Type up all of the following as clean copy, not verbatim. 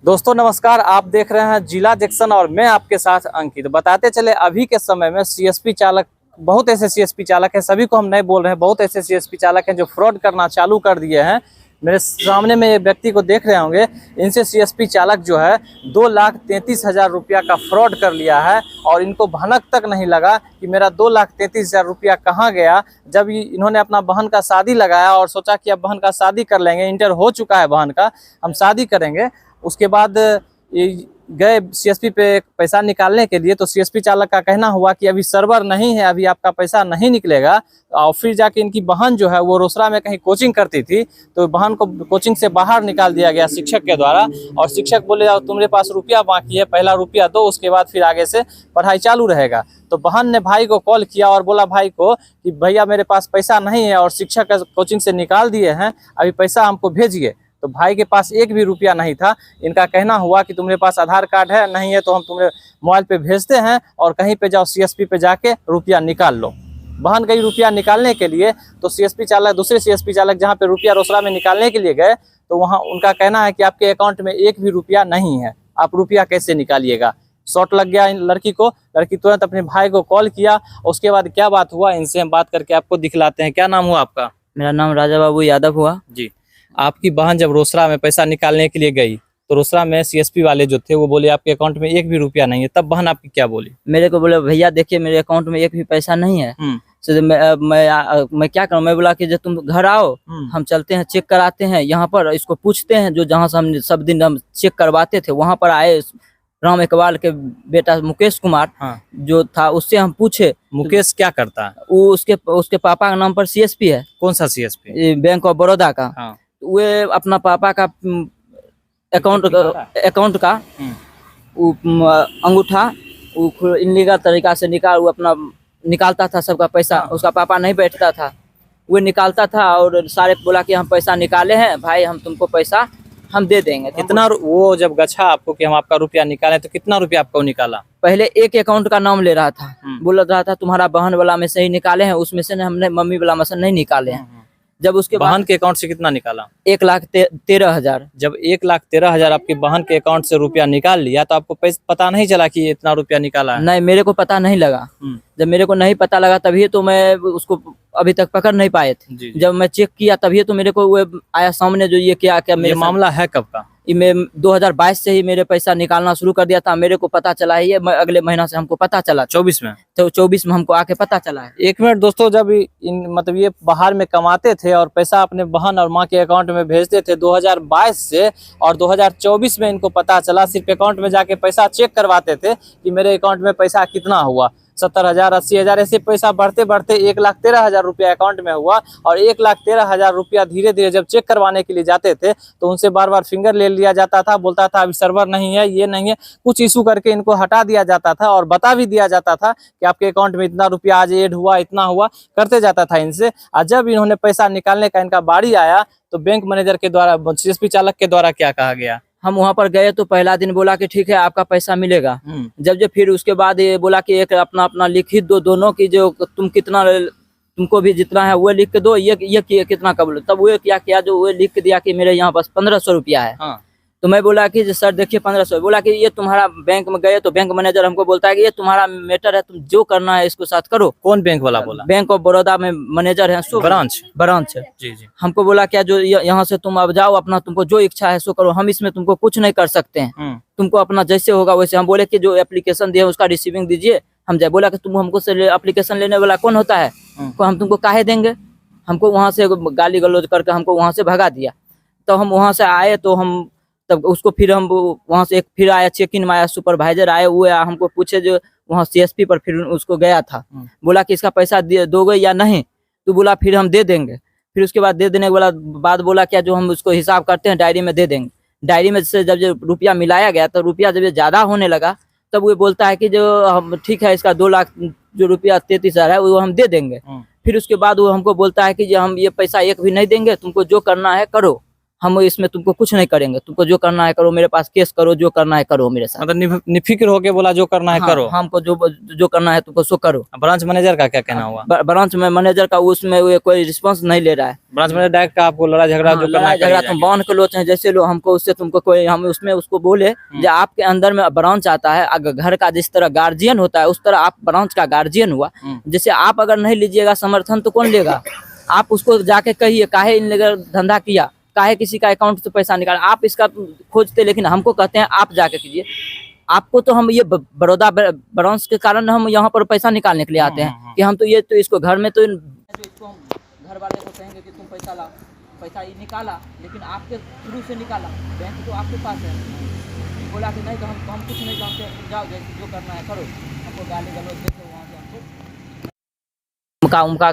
दोस्तों नमस्कार, आप देख रहे हैं जिला जंक्शन और मैं आपके साथ अंकित। बताते चले अभी के समय में सीएसपी चालक, बहुत ऐसे सीएसपी चालक हैं, सभी को हम नहीं बोल रहे हैं, बहुत ऐसे सीएसपी चालक हैं जो फ्रॉड करना चालू कर दिए हैं। मेरे सामने में एक व्यक्ति को देख रहे होंगे, इनसे सीएसपी चालक जो है 2,33,000 रुपया का फ्रॉड कर लिया है और इनको भनक तक नहीं लगा कि मेरा 2,33,000 रुपया कहाँ गया। जब इन्होंने अपना बहन का शादी लगाया और सोचा कि अब बहन का शादी कर लेंगे, इंटर हो चुका है बहन का, हम शादी करेंगे, उसके बाद ये गए सीएसपी पे पैसा निकालने के लिए, तो सीएसपी चालक का कहना हुआ कि अभी सर्वर नहीं है, अभी आपका पैसा नहीं निकलेगा। और फिर जाके इनकी बहन जो है वो रोसड़ा में कहीं कोचिंग करती थी, तो बहन को कोचिंग से बाहर निकाल दिया गया शिक्षक के द्वारा। और शिक्षक बोले तुम्हारे पास रुपया बाकी है, पहला रुपया दो, उसके बाद फिर आगे से पढ़ाई चालू रहेगा। तो बहन ने भाई को कॉल किया और बोला भाई को कि भैया मेरे पास पैसा नहीं है और शिक्षक कोचिंग से निकाल दिए हैं, अभी पैसा हमको भेजिए। तो भाई के पास एक भी रुपया नहीं था। इनका कहना हुआ कि तुम्हारे पास आधार कार्ड है, नहीं है तो हम तुम्हें मोबाइल पे भेजते हैं और कहीं पे जाओ सीएसपी पे जाके रुपया निकाल लो। बहन गई रुपया निकालने के लिए, तो सीएसपी चालक, दूसरे सीएसपी चालक जहाँ पे रुपया रोसड़ा में निकालने के लिए गए, तो वहाँ उनका कहना है कि आपके अकाउंट में एक भी रुपया नहीं है, आप रुपया कैसे निकालिएगा। शॉर्ट लग गया इन लड़की को। लड़की तुरंत अपने भाई को कॉल किया। उसके बाद क्या बात हुआ, इनसे हम बात करके आपको दिखलाते हैं। क्या नाम हुआ आपका? मेरा नाम राजा बाबू यादव हुआ जी। आपकी बहन जब रोसड़ा में पैसा निकालने के लिए गई, तो रोसड़ा में सीएसपी वाले जो थे वो बोले आपके अकाउंट में एक भी रुपया नहीं है, तब बहन आपकी क्या बोली? मेरे को बोले भैया देखिए मेरे अकाउंट में एक भी पैसा नहीं है। तो मैं क्या करूं? मैं बोला कि जब तुम घर आओ, हम चलते हैं, चेक कराते हैं, यहाँ पर इसको पूछते हैं, जो जहाँ से हम सब दिन हम चेक करवाते थे वहाँ पर आए राम इकबाल के बेटा मुकेश कुमार जो था, उससे हम पूछे। मुकेश क्या करता है? वो उसके पापा का नाम पर सीएसपी है। कौन सा सीएसपी? बैंक ऑफ बड़ौदा का। वे अपना पापा का अकाउंट का अंगूठा इनलीगल तरीका से वो अपना निकालता था सबका पैसा। उसका पापा नहीं बैठता था, वो निकालता था और सारे बोला कि हम पैसा निकाले हैं भाई, हम तुमको पैसा हम दे देंगे। कितना वो जब गछा आपको कि हम आपका रुपया निकालें, तो कितना रुपया आपको निकाला? पहले एक अकाउंट का नाम ले रहा था, बोल रहा था तुम्हारा बहन वाला में से ही निकाले हैं, उसमें से हमने मम्मी वाला में से नहीं निकाले हैं। जब उसके बहन के अकाउंट से कितना निकाला? 1,13,000। जब 1,13,000 आपकी बहन के अकाउंट से रुपया निकाल लिया, तो आपको पता नहीं चला कि इतना रुपया निकाला है? नहीं, मेरे को पता नहीं लगा। जब मेरे को नहीं पता लगा तभी तो मैं उसको अभी तक पकड़ नहीं पाए थे। जब मैं चेक किया तभी तो मेरे को वो आया सामने, जो ये क्या मेरे मामला है कब का? मैं 2022 से ही मेरे पैसा निकालना शुरू कर दिया था। मेरे को पता चला है ये अगले महीना से हमको पता चला, 24 में। तो 24 में हमको आके पता चला है। एक मिनट दोस्तों, जब मतलब ये बाहर में कमाते थे और पैसा अपने बहन और माँ के अकाउंट में भेजते थे 2022 से, और 2024 में इनको पता चला, सिर्फ अकाउंट में जाके पैसा चेक करवाते थे कि मेरे अकाउंट में पैसा कितना हुआ, 70,000, 80,000, ऐसे पैसा बढ़ते बढ़ते 1,13,000 रुपया अकाउंट में हुआ। और 1,13,000 रुपया धीरे धीरे जब चेक करवाने के लिए जाते थे तो उनसे बार बार फिंगर ले लिया जाता था, बोलता था अभी सर्वर नहीं है, ये नहीं है, कुछ इशू करके इनको हटा दिया जाता था और बता भी दिया जाता था कि आपके अकाउंट में इतना रुपया आज ऐड हुआ, इतना हुआ, करते जाता था इनसे। और जब इन्होंने पैसा निकालने का इनका बारी आया, तो बैंक मैनेजर के द्वारा, सीएसपी चालक के द्वारा क्या कहा गया? हम वहाँ पर गए तो पहला दिन बोला कि ठीक है आपका पैसा मिलेगा। जब फिर उसके बाद ये बोला कि एक अपना लिखित दो दोनों की, जो तुम कितना, तुमको भी जितना है वो लिख के दो, ये कितना कबल। तब वो क्या किया, जो वो लिख के दिया कि मेरे यहाँ पास 1,500 रुपया है। तो मैं बोला कि सर देखिए 1,500। बोला कि ये तुम्हारा, बैंक में गए तो बैंक मैनेजर हमको बोलता है कि ये तुम्हारा मैटर है, तुम जो करना है इसको साथ करो। कौन बैंक वाला बोला? बैंक ऑफ बड़ौदा में मैनेजर है, ब्रांच है। जी जी। हमको बोला क्या, जो यहाँ से तुम अब जाओ, अपना तुमको जो इच्छा है सो करो, हम इसमें तुमको कुछ नहीं कर सकते हैं, तुमको अपना जैसे होगा वैसे। हम बोले कि जो एप्लीकेशन दिए उसका रिसीविंग दीजिए, हम जाए। बोला कि तुम हमको से एप्लीकेशन लेने वाला कौन होता है, हम तुमको काहे देंगे। हमको वहाँ से गाली गलौज करके हमको वहाँ से भगा दिया। तो हम वहाँ से आए तो हम तब उसको फिर हम वहाँ से फिर आया, चेक इन में आया, सुपरवाइजर आए, वो आया, हमको पूछे जो वहाँ सीएसपी पर, फिर उसको गया था, बोला कि इसका पैसा दोगे या नहीं। तो बोला फिर हम दे देंगे। फिर उसके बाद दे देने के बाद बोला क्या, जो हम उसको हिसाब करते हैं डायरी में दे देंगे। डायरी में से जब रुपया मिलाया गया तो रुपया जब ज्यादा होने लगा, तब वो बोलता है कि जो हम ठीक है इसका 2,00,000 जो रुपया 33,000 है वो हम दे देंगे। फिर उसके बाद वो हमको बोलता है कि जो हम ये पैसा एक भी नहीं देंगे, तुमको जो करना है करो। हम इसमें तुमको कुछ नहीं करेंगे, तुमको जो करना है करो, मेरे पास केस करो, जो करना है करो मेरे साथ। मतलब निफिक्र होके बोला जो करना है हाँ, करो। हमको जो करना है तुमको सो करो। ब्रांच मैनेजर का क्या कहना हुआ? ब्रांच में मैनेजर का उसमें वो कोई रिस्पांस नहीं ले रहा है। ब्रांच मैनेजर डायरेक्ट का आपको लड़ाई झगड़ा जो करना है लड़ाई झगड़ा तुम बांध के लो, चाहे जैसे लो, हमको उससे तुमको कोई, हम उसमें उसको बोले जो आपके अंदर में ब्रांच आता है, अगर घर का जिस तरह गार्जियन होता है उस तरह आप ब्रांच का गार्जियन हुआ। जैसे आप अगर नहीं लीजिएगा समर्थन तो कौन लेगा? आप उसको जाके कहिए काहे इन लोगों धंधा किया, काहे किसी का अकाउंट से पैसा निकाला, आप इसका खोजते, लेकिन हमको कहते हैं आप जाके कीजिए। आपको तो हम ये बड़ौदा ब्रांच के कारण हम यहाँ पर पैसा निकालने के लिए आते हैं कि हम तो ये तो इसको घर में तो इसको हम घर वाले को कहेंगे कि तुम पैसा लाओ, पैसा ये निकाला, लेकिन आपके थ्रू से निकाला, बैंक तो आपके पास है। बोला कि नहीं तो हम कुछ नहीं जानते, जाओ जो करना है करो, हमको गाली गलौज देते वहाँ से हमको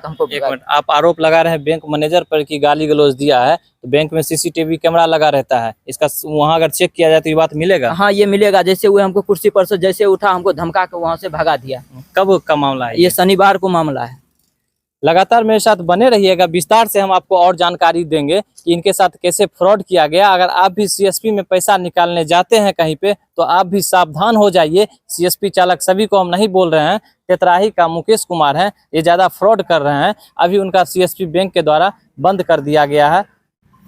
हमको। एक मिनट, आप आरोप लगा रहे हैं बैंक मैनेजर पर कि गाली गलौज दिया है, तो बैंक में सीसीटीवी कैमरा लगा रहता है, इसका वहाँ अगर चेक किया जाए तो ये बात मिलेगा? हाँ, ये मिलेगा। जैसे वो हमको कुर्सी पर से जैसे उठा, हमको धमका के वहाँ से भगा दिया। कब का मामला है? ये शनिवार को मामला है। लगातार मेरे साथ बने रहिएगा, विस्तार से हम आपको और जानकारी देंगे कि इनके साथ कैसे फ्रॉड किया गया। अगर आप भी सीएसपी में पैसा निकालने जाते हैं कहीं पे, तो आप भी सावधान हो जाइए। सीएसपी चालक सभी को हम नहीं बोल रहे हैं, तेतराही का मुकेश कुमार हैं, ये ज्यादा फ्रॉड कर रहे हैं। अभी उनका सीएसपी बैंक के द्वारा बंद कर दिया गया है।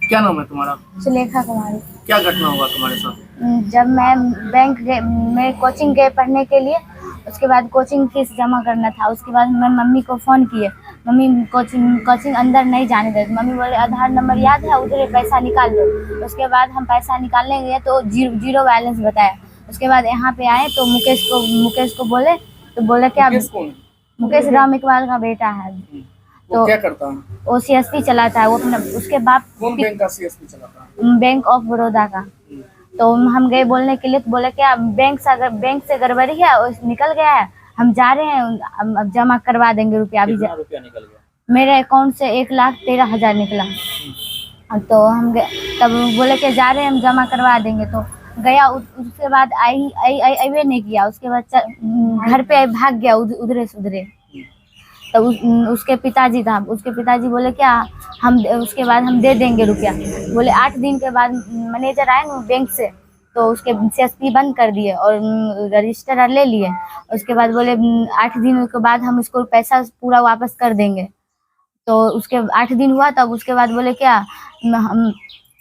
क्या नाम है तुम्हारा? सुलेखा कुमारी। क्या घटना हुआ तुम्हारे साथ? जब मैं बैंक में कोचिंग गए पढ़ने के लिए, उसके बाद कोचिंग फीस जमा करना था। उसके बाद मैं मम्मी को फ़ोन किए, मम्मी कोचिंग अंदर नहीं जाने देते। मम्मी बोले आधार नंबर याद है, उधर पैसा निकाल दो। उसके बाद हम पैसा निकालने गए तो जीरो बैलेंस बताया। उसके बाद यहाँ पे आए तो मुकेश को बोले, तो बोले क्या? मुकेश राम इकबाल का बेटा है। वो क्या करता है? वो सीएसपी चलाता है। वो अपना, उसके बाप कौन बैंक का सीएसपी चलाता है? बैंक ऑफ बड़ौदा का। तो हम गए बोलने के लिए, तो बोले क्या बैंक से गड़बड़ी है, निकल गया है, हम जा रहे हैं, अब जमा करवा देंगे रुपया। अभी रुपया निकल गया मेरे अकाउंट से 1,13,000 निकला। तो हम गए, तब बोले कि जा रहे हैं हम जमा करवा देंगे। तो गया, उसके बाद आई नहीं किया। उसके बाद घर पे भाग गया उधरे से उधरे। तब उसके पिताजी था, उसके पिताजी बोले क्या हम उसके बाद हम दे देंगे रुपया। बोले 8 दिन के बाद मैनेजर आए ना बैंक से, तो उसके सीएसपी बंद कर दिए और रजिस्टर ले लिए। उसके बाद बोले 8 दिन के बाद हम इसको पैसा पूरा वापस कर देंगे। तो उसके 8 दिन हुआ, तब उसके बाद बोले क्या हम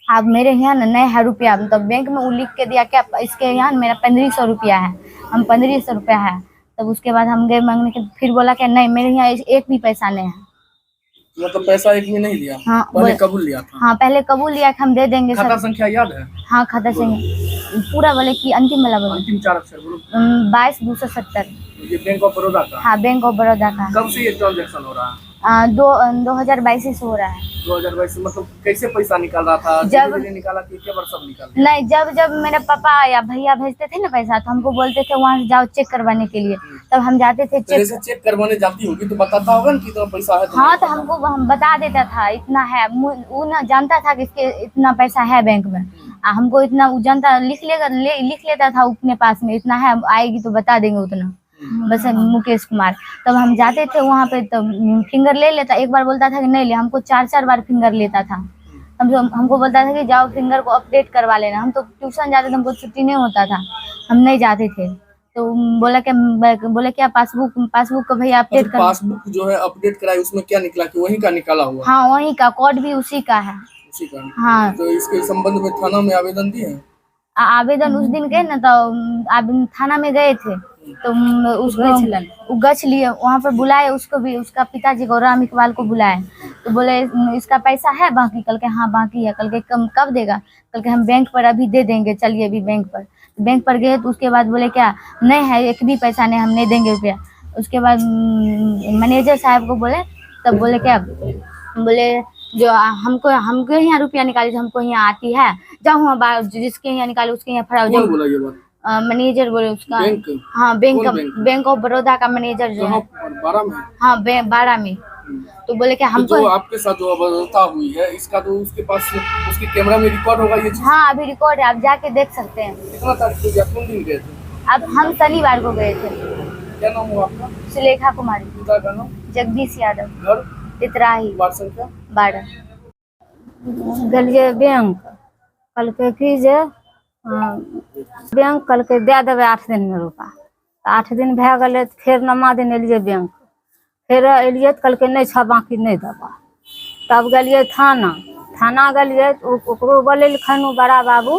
आप मेरे यहाँ ना नहीं है रुपया। तब बैंक में वो लिख के दिया क्या इसके यहाँ मेरा 1500 रुपया है, हम 1500 रुपया है। तब उसके बाद हम गए मांगने के, फिर बोला क्या नहीं मेरे यहाँ एक भी पैसा नहीं है। मतलब पैसा एक भी नहीं दिया? हाँ, पहले कबूल लिया था? हाँ, पहले कबूल लिया कि हम दे देंगे। खाता संख्या याद है? हाँ, खाता संख्या पूरा बोले कि अंतिम वाला बोले, अंतिम 4 अक्षर बोलो। 22,270। ये बैंक ऑफ बड़ौदा का? हाँ, बैंक ऑफ बड़ौदा का। कब से ये ट्रांजेक्शन हो रहा है? 2022 से हो रहा है। 2022 से? मतलब कैसे पैसा निकाल रहा था? जब निकाला कि क्या बार सब निकाल? नहीं, जब मेरे पापा या भैया भेजते थे ना पैसा, तो हमको बोलते थे वहाँ से जाओ चेक करवाने के लिए। तब हम जाते थे चेक करवाने जाती होगी तो बताता होगा ना कितना पैसा है? हाँ, तो हमको हम बता देता था इतना है। वो ना जानता था कि इसके इतना पैसा है बैंक में। हमको इतना वो जानता, लिख लेता था अपने पास में, इतना है, आएगी तो बता देंगे उतना। बस मुकेश कुमार। तब हम जाते थे वहाँ पे, तब फिंगर ले लेता। एक बार बोलता था कि नहीं ले, हमको 4 बार फिंगर लेता था। हमको बोलता था कि जाओ फिंगर को अपडेट करवा लेना। हम तो ट्यूशन जाते थे, हमको छुट्टी नहीं होता था, हम नहीं जाते थे। तो बोले क्या पासबुक का भैया अपडेट कर। पासबुक जो है अपडेट कराई, उसमें क्या निकला कि वही का निकाला हुआ? हाँ, वही का, कोड भी उसी का है। उसी का? हाँ। तो इसके संबंध में थाना में आवेदन दिए हैं? आवेदन उस दिन गए ना, तो थाना में गए थे, तो उसको गछ लिए, वहाँ पर बुलाए उसको भी, उसका पिताजी को, राम इकबाल को बुलाए। तो बोले इसका पैसा है बाकी? कल के हाँ बाकी है। कल के कब देगा? कल के हम बैंक पर अभी दे देंगे, चलिए अभी बैंक पर गए। तो उसके बाद बोले क्या नहीं है, एक भी पैसा नहीं, हम नहीं देंगे रुपया। उसके बाद मैनेजर साहब को बोले, तब बोले क्या बोले जो हमको यहाँ रुपया निकाली तो हमको यहाँ आती है, जाओ वहाँ जिसके यहाँ निकाले उसके यहाँ फराओ जाओ। बोला ये बात? मैनेजर बोले उसका। बैंक? हाँ, बैंक ऑफ बड़ौदा का मैनेजर जो है। 12 में? हाँ, 12 में। तो बोले क्या हमको जो आपके साथ जो अभद्रता हुई है, इसका तो उसके पास उसके कैमरा में रिकॉर्ड होगा ये चीज? हाँ, अभी रिकॉर्ड है, आप जाके देख सकते हैं। कितना तारीख को या कौन दिन गए थे? अब हम शनिवार को गए थे। क्या नाम हुआ आपका? सुलेखा कुमारी। पिता का नाम? जगदीश यादव। घर? तितराही। वार्ड संख्या? 12। गेलिए बैंक, कहलकै कि जे बैंक कहलकै दे देबै 8 दिन में रुपा। तो 8 दिन भए गेलै तऽ फेर नमा दिन एलिए बैंक, फेर एलिए तऽ कहलकै नहीं छ बाकी नहीं देबा। तब गेलिए थाना गेलिए तो ओकरो बोलेलखन बड़ा बाबू,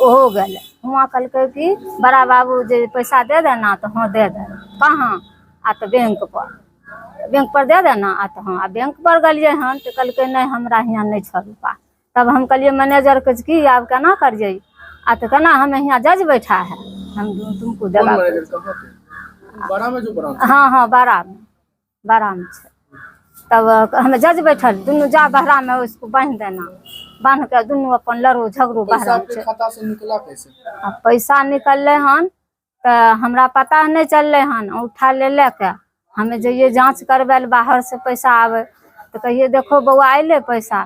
ओहो गेलै हुआँ कहलकै कि बड़ा बाबू जे पैसा दे देना, तो हाँ दे दे। कहाँ? आ तो बैंक पर दे देना। आ तो हाँ बैंक पर गलिए हन तो कहलकै नहीं हमरा यहाँ नहीं छ रुपा। तब हम कहलिए मैनेजर के कि आब केना करिए? आ तो केना हमें यहाँ जज बैठा है, हम तुमको देगा। बड़ा में जो बड़ा हाँ बड़ा में छे। तब हमें जज बैठल, दुनू जा बहरा में उसको बांध देना, बांध के दुनू अपन लड़ो झगड़ो बहरा में। खाता से निकला कैसे? पैसा निकलले हन तो हमरा पता नहीं चलले हन। उठा ले के हमें जाइए जांच करवे बाहर से पैसा आवे तो कहिए देखो बउआ अले पैसा,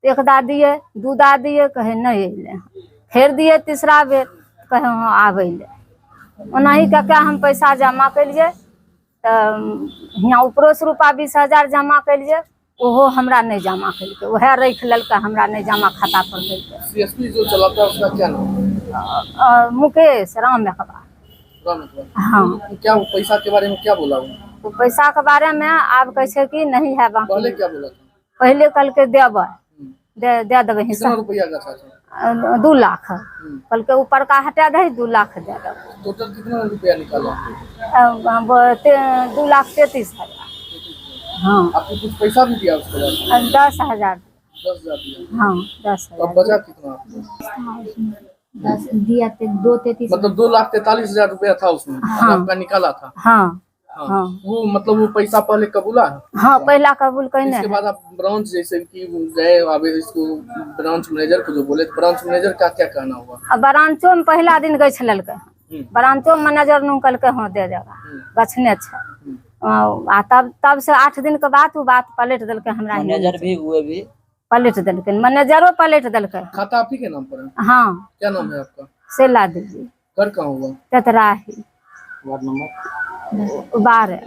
एक दा दिए, दू दा दिए, कहे नहीं अले। फिर दिए तीसरा बेर, कहे हाँ आवे ले। ओनाही क्या हम पैसा जमा कलिए, तो यहाँ ऊपरो से रुपा 20,000 जमा कलिए, ओहो हमरा नहीं जमा कल, वह रख ललका, हमरा नहीं जमा खाता पर कल। सीएसपी जो चलाता है उसका क्या नाम? मुकेश राम अखबार। हाँ। क्या वो पैसा के बारे में क्या बोला वो पैसा के बारे में आप कैसे कि नहीं है बाकी। पहले क्या बोला था? पहले कल के देवे दे देवे हिस्सा। कितना रुपया का था? 2 लाख। कल के ऊपर का हटा दे 2 लाख दे दे। टोटल कितना रुपया निकाला? 2,33,000। हाँ। आपको कुछ पैसा भी दिया उसके बाद? 10,000। 10,000 दिया? हाँ 10,000। अब बचा कितना आपको? 10 दिया 2,33,000। मतलब 2,43,000 रुपया था उसमें। हाँ। आपका निकाला था? हाँ। हाँ। वो मतलब वो पैसा पहले कबूला है? हाँ पहला कबूल कहने। इसके बाद आप ब्रांच जैसे कि गए, अब इसको ब्रांच मैनेजर को जो बोले, ब्रांच मैनेजर का क्या कहना हुआ? ब्रांचो में पहला दिन गए छलकै, ब्रांचो मैनेजर नु कहलकै हाँ दे देगा, गछने छै। आ तब से 8 दिन के बाद वो बात पलट दिलकै हमरा। मैनेजर भी हुए भी पलट दिलकै, मैनेजरो पलट दिलकै। खाता आप ही के नाम पर है? हाँ। क्या नाम है आपका? सेला दीदी। घर कहाँ हुआ? तेतराही। Ward number 12।